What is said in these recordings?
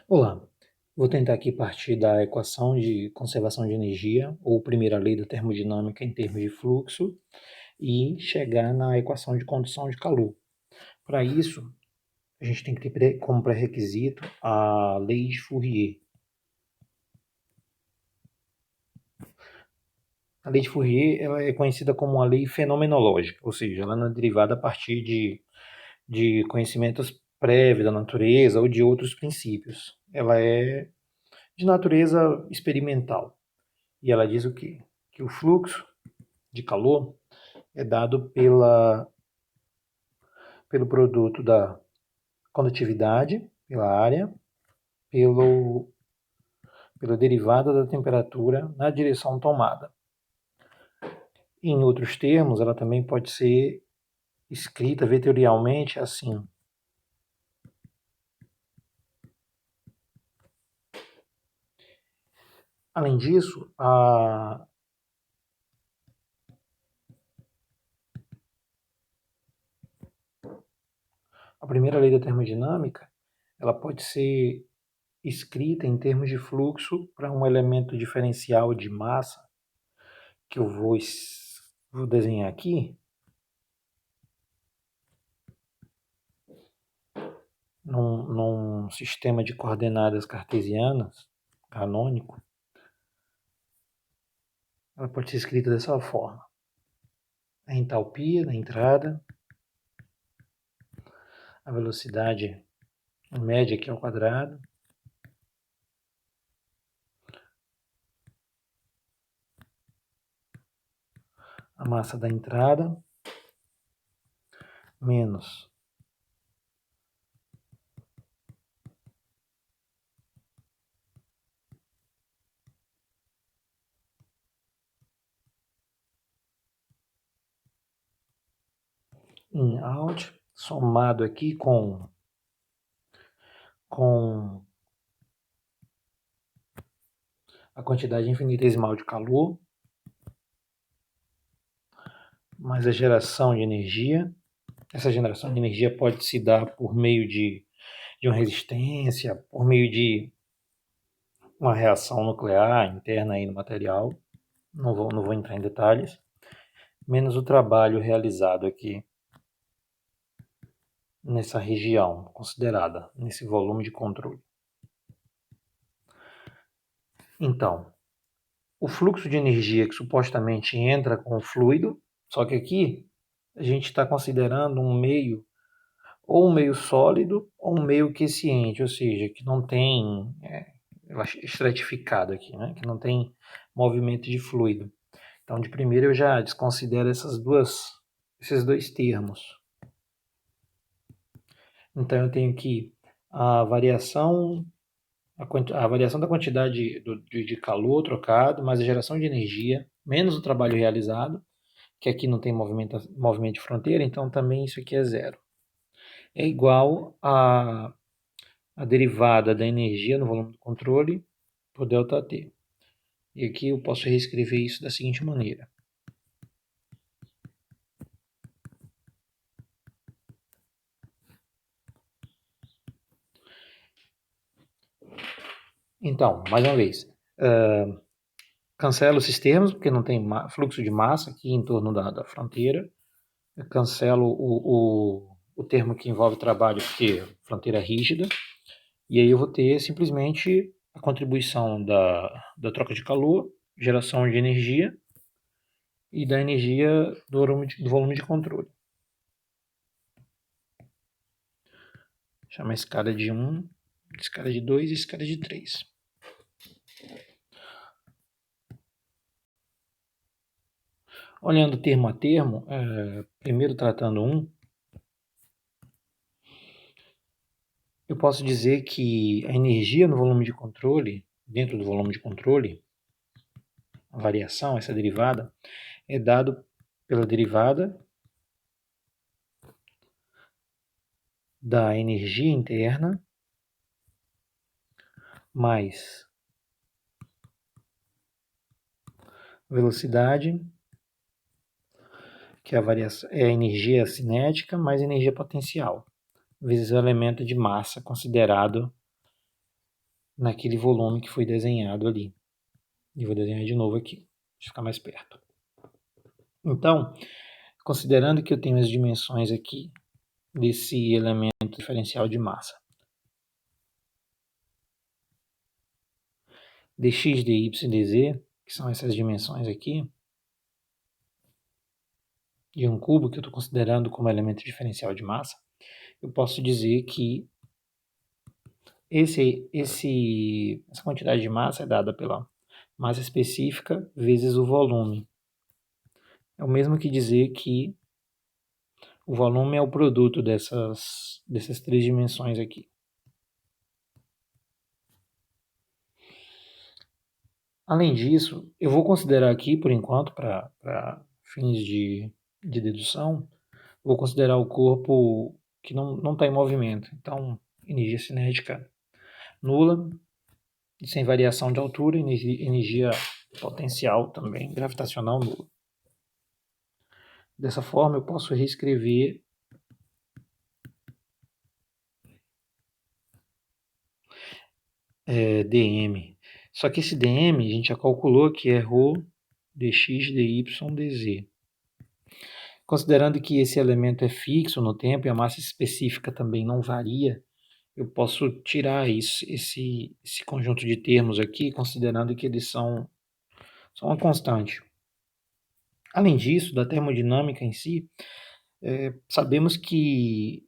Olá, vou tentar aqui partir da equação de conservação de energia, ou primeira lei da termodinâmica em termos de fluxo, e chegar na equação de condução de calor. Para isso, a gente tem que ter como pré-requisito a lei de Fourier. A lei de Fourier ela é conhecida como uma lei fenomenológica, ou seja, ela não é derivada a partir de conhecimentos prévios da natureza ou de outros princípios. Ela é de natureza experimental. E ela diz o quê? Que o fluxo de calor é dado pelo produto da condutividade, pela área, pelo, pela derivada da temperatura na direção tomada. Em outros termos, ela também pode ser escrita vetorialmente assim. Além disso, a primeira lei da termodinâmica ela pode ser escrita em termos de fluxo para um elemento diferencial de massa que eu vou desenhar aqui, num sistema de coordenadas cartesianas, canônico. Ela pode ser escrita dessa forma: a entalpia da entrada, a velocidade média aqui ao quadrado, a massa da entrada, menos in out, somado aqui com a quantidade infinitesimal de calor, mais a geração de energia. Essa geração de energia pode se dar por meio de uma resistência, por meio de uma reação nuclear interna aí no material. Não vou entrar em detalhes. Menos o trabalho realizado aqui nessa região considerada, nesse volume de controle. Então, o fluxo de energia que supostamente entra com o fluido, só que aqui a gente está considerando um meio, ou um meio sólido, ou um meio quiescente, ou seja, que não tem estratificado aqui, né? Que não tem movimento de fluido. Então, de primeiro eu já desconsidero esses dois termos. Então, eu tenho aqui a variação a variação da quantidade de calor trocado, mais a geração de energia, menos o trabalho realizado, que aqui não tem movimento de fronteira, então também isso aqui é zero. É igual a derivada da energia no volume do controle por ΔT. E aqui eu posso reescrever isso da seguinte maneira. Então, mais uma vez, cancelo esses termos, porque não tem fluxo de massa aqui em torno da fronteira. Eu cancelo o termo que envolve trabalho, porque fronteira rígida. E aí eu vou ter simplesmente a contribuição da troca de calor, geração de energia e da energia do volume de controle. Chama a escala de 1, escala de 2 e escala de 3. Olhando termo a termo, primeiro tratando 1, eu posso dizer que a energia no volume de controle, dentro do volume de controle, a variação, essa derivada, é dado pela derivada da energia interna mais velocidade, que é a energia cinética mais energia potencial, vezes o elemento de massa considerado naquele volume que foi desenhado ali. E vou desenhar de novo aqui, para ficar mais perto. Então, considerando que eu tenho as dimensões aqui desse elemento diferencial de massa, dx, dy, dz, que são essas dimensões aqui, de um cubo que eu estou considerando como elemento diferencial de massa, eu posso dizer que essa quantidade de massa é dada pela massa específica vezes o volume. É o mesmo que dizer que o volume é o produto dessas três dimensões aqui. Além disso, eu vou considerar aqui, por enquanto, para fins de dedução, vou considerar o corpo que não está em movimento. Então, energia cinética nula, e sem variação de altura, energia potencial também, gravitacional nula. Dessa forma, eu posso reescrever dm. Só que esse dm a gente já calculou que é ρ dx, dy, dz. Considerando que esse elemento é fixo no tempo e a massa específica também não varia, eu posso tirar esse conjunto de termos aqui, considerando que eles são uma constante. Além disso, da termodinâmica em si, sabemos que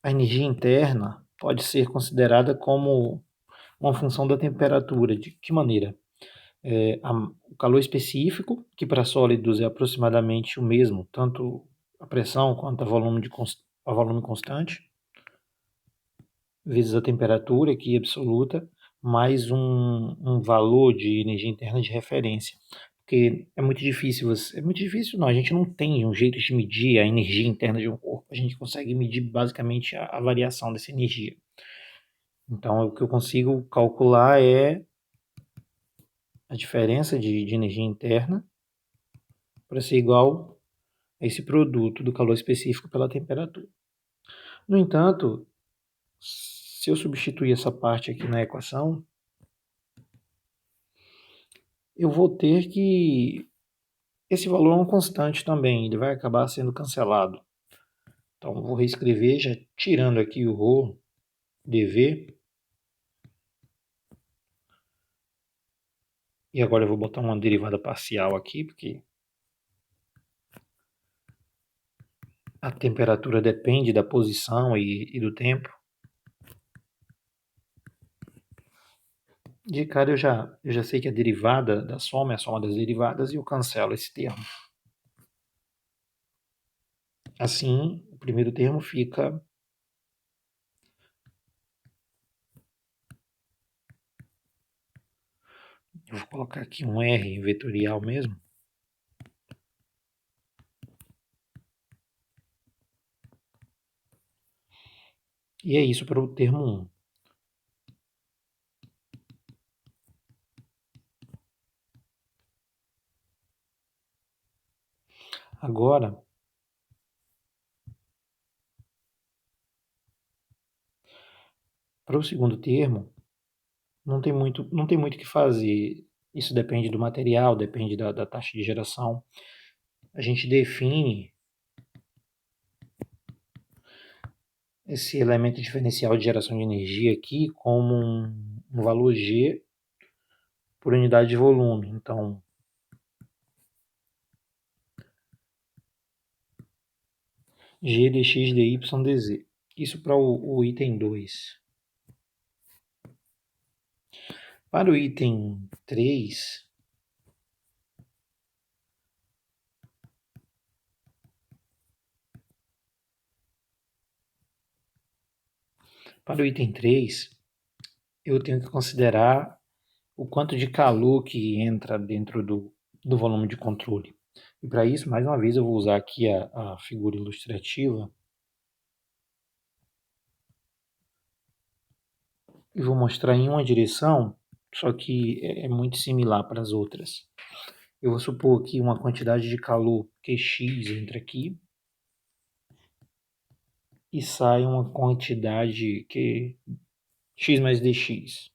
a energia interna pode ser considerada como uma função da temperatura. De que maneira? O calor específico, que para sólidos é aproximadamente o mesmo, tanto a pressão quanto a volume constante, vezes a temperatura aqui absoluta, mais um valor de energia interna de referência. Porque é muito difícil não, a gente não tem um jeito de medir a energia interna de um corpo. A gente consegue medir basicamente a variação dessa energia. Então, o que eu consigo calcular é a diferença de energia interna para ser igual a esse produto do calor específico pela temperatura. No entanto, se eu substituir essa parte aqui na equação, eu vou ter que... Esse valor é uma constante também, ele vai acabar sendo cancelado. Então, eu vou reescrever, já tirando aqui o ρ dv. E agora eu vou botar uma derivada parcial aqui, porque a temperatura depende da posição e do tempo. De cara eu já sei que a derivada da soma é a soma das derivadas e eu cancelo esse termo. Assim, o primeiro termo fica... Eu vou colocar aqui um R vetorial mesmo. E é isso para o termo 1. Agora, para o segundo termo, não tem muito o que fazer. Isso depende do material, depende da taxa de geração. A gente define esse elemento diferencial de geração de energia aqui como um valor G por unidade de volume. Então, G dx dy dz. Isso para o item 2. Para o item 3, eu tenho que considerar o quanto de calor que entra dentro do volume de controle. E para isso, mais uma vez, eu vou usar aqui a figura ilustrativa e vou mostrar em uma direção, só que é muito similar para as outras. Eu vou supor aqui uma quantidade de calor Qx entra aqui e sai uma quantidade que x mais dx.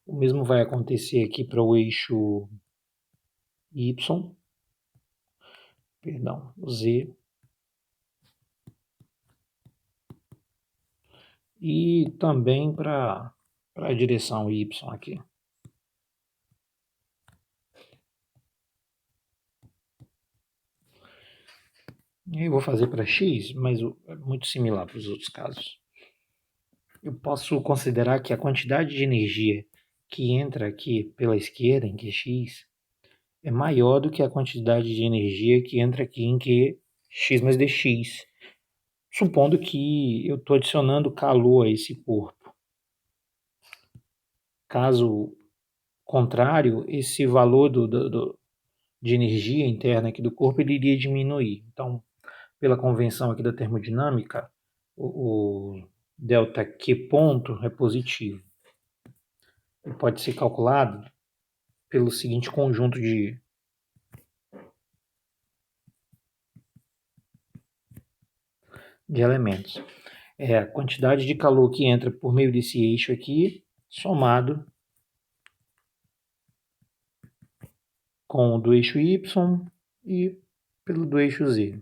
O mesmo vai acontecer aqui para o eixo Y, perdão, Z, e também para a direção Y aqui. E aí eu vou fazer para X, mas é muito similar para os outros casos. Eu posso considerar que a quantidade de energia que entra aqui pela esquerda, em QX, é maior do que a quantidade de energia que entra aqui em QX mais dx, supondo que eu estou adicionando calor a esse corpo. Caso contrário, esse valor de energia interna aqui do corpo ele iria diminuir. Então, pela convenção aqui da termodinâmica, o delta Q ponto é positivo. Ele pode ser calculado pelo seguinte conjunto de elementos. É a quantidade de calor que entra por meio desse eixo aqui, somado com o do eixo Y e pelo do eixo Z.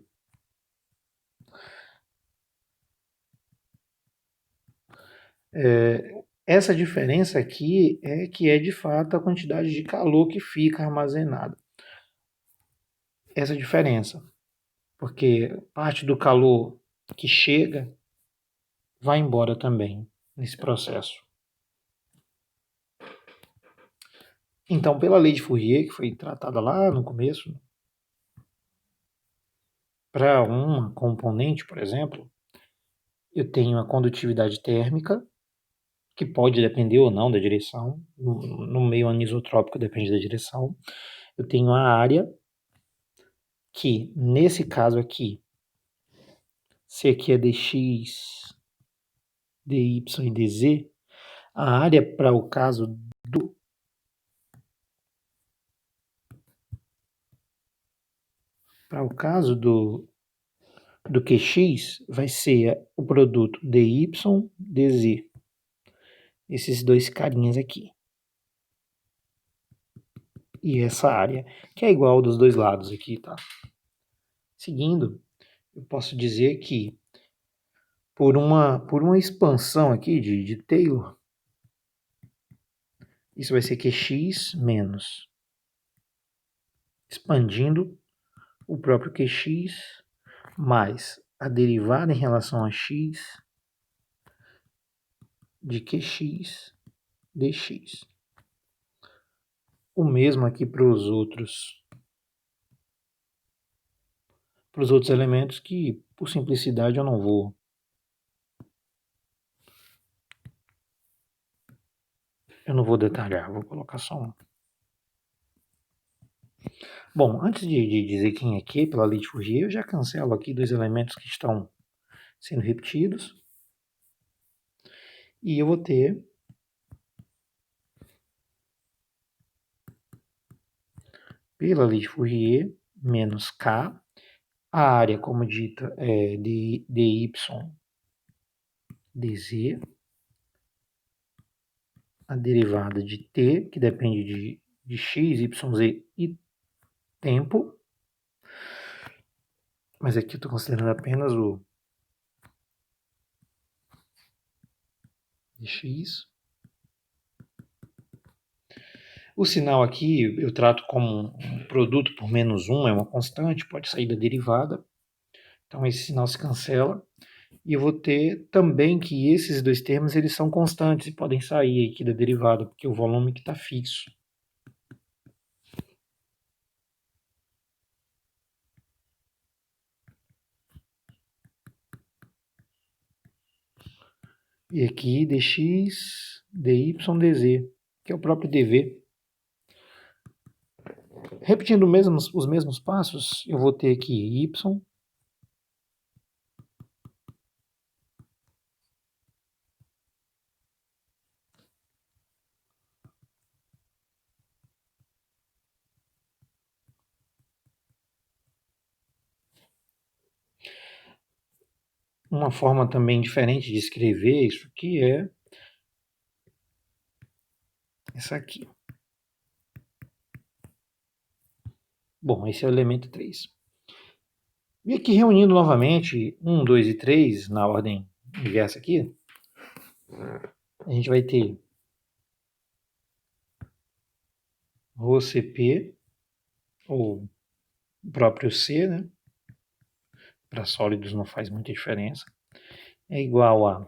Essa diferença aqui é que é de fato a quantidade de calor que fica armazenada. Essa diferença, porque parte do calor que chega vai embora também nesse processo. Então, pela lei de Fourier, que foi tratada lá no começo, para uma componente, por exemplo, eu tenho a condutividade térmica, que pode depender ou não da direção, no meio anisotrópico depende da direção. Eu tenho a área, que nesse caso aqui, se aqui é dx, dy e dz, a área para o caso do QX vai ser o produto dy, dz. Esses dois carinhas aqui. E essa área, que é igual dos dois lados aqui, tá? Seguindo, eu posso dizer que por uma expansão aqui de Taylor, isso vai ser QX menos, expandindo o próprio QX, mais a derivada em relação a X de QX dx. O mesmo aqui para os outros elementos que, por simplicidade, eu não vou detalhar, vou colocar só um. Bom, antes de dizer quem é que, pela lei de Fourier, eu já cancelo aqui dois elementos que estão sendo repetidos. E eu vou ter pela lei de Fourier menos K, a área, como dita, é de dy dz, a derivada de t, que depende de x, y, z e tempo, mas aqui eu estou considerando apenas o de x. O sinal aqui eu trato como um produto por menos 1, é uma constante, pode sair da derivada. Então esse sinal se cancela. E eu vou ter também que esses dois termos eles são constantes e podem sair aqui da derivada, porque o volume que está fixo. E aqui dx, dy, dz, que é o próprio dv. Repetindo os mesmos passos, eu vou ter aqui y, uma forma também diferente de escrever isso aqui é essa aqui. Bom, esse é o elemento 3. E aqui reunindo novamente 1, 2 e 3 na ordem inversa aqui, a gente vai ter ρCp, ou próprio C, né? Para sólidos não faz muita diferença. É igual a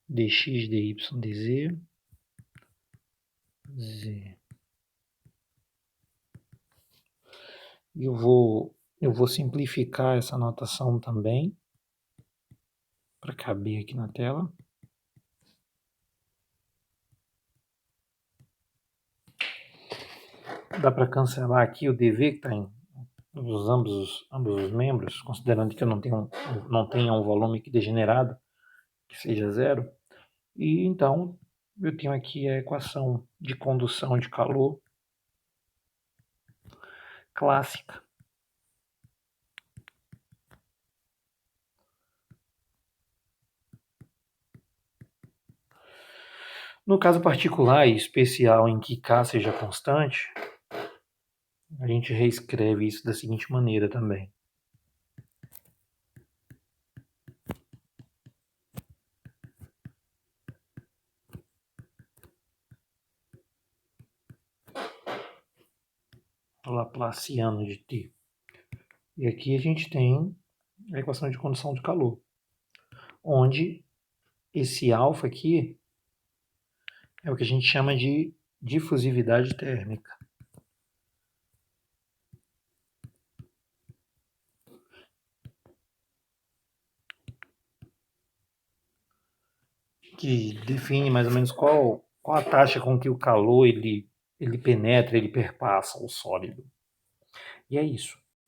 dx, dy, dz, z. Eu vou simplificar essa notação também, para caber aqui na tela. Dá para cancelar aqui o dv que está em ambos os membros, considerando que eu não tenha um volume que degenerado, que seja zero. E então eu tenho aqui a equação de condução de calor clássica. No caso particular e especial em que K seja constante, a gente reescreve isso da seguinte maneira também. Laplaciano de T. E aqui a gente tem a equação de condução de calor, onde esse alfa aqui é o que a gente chama de difusividade térmica. Que define mais ou menos qual a taxa com que o calor ele penetra, ele perpassa o sólido. E é isso.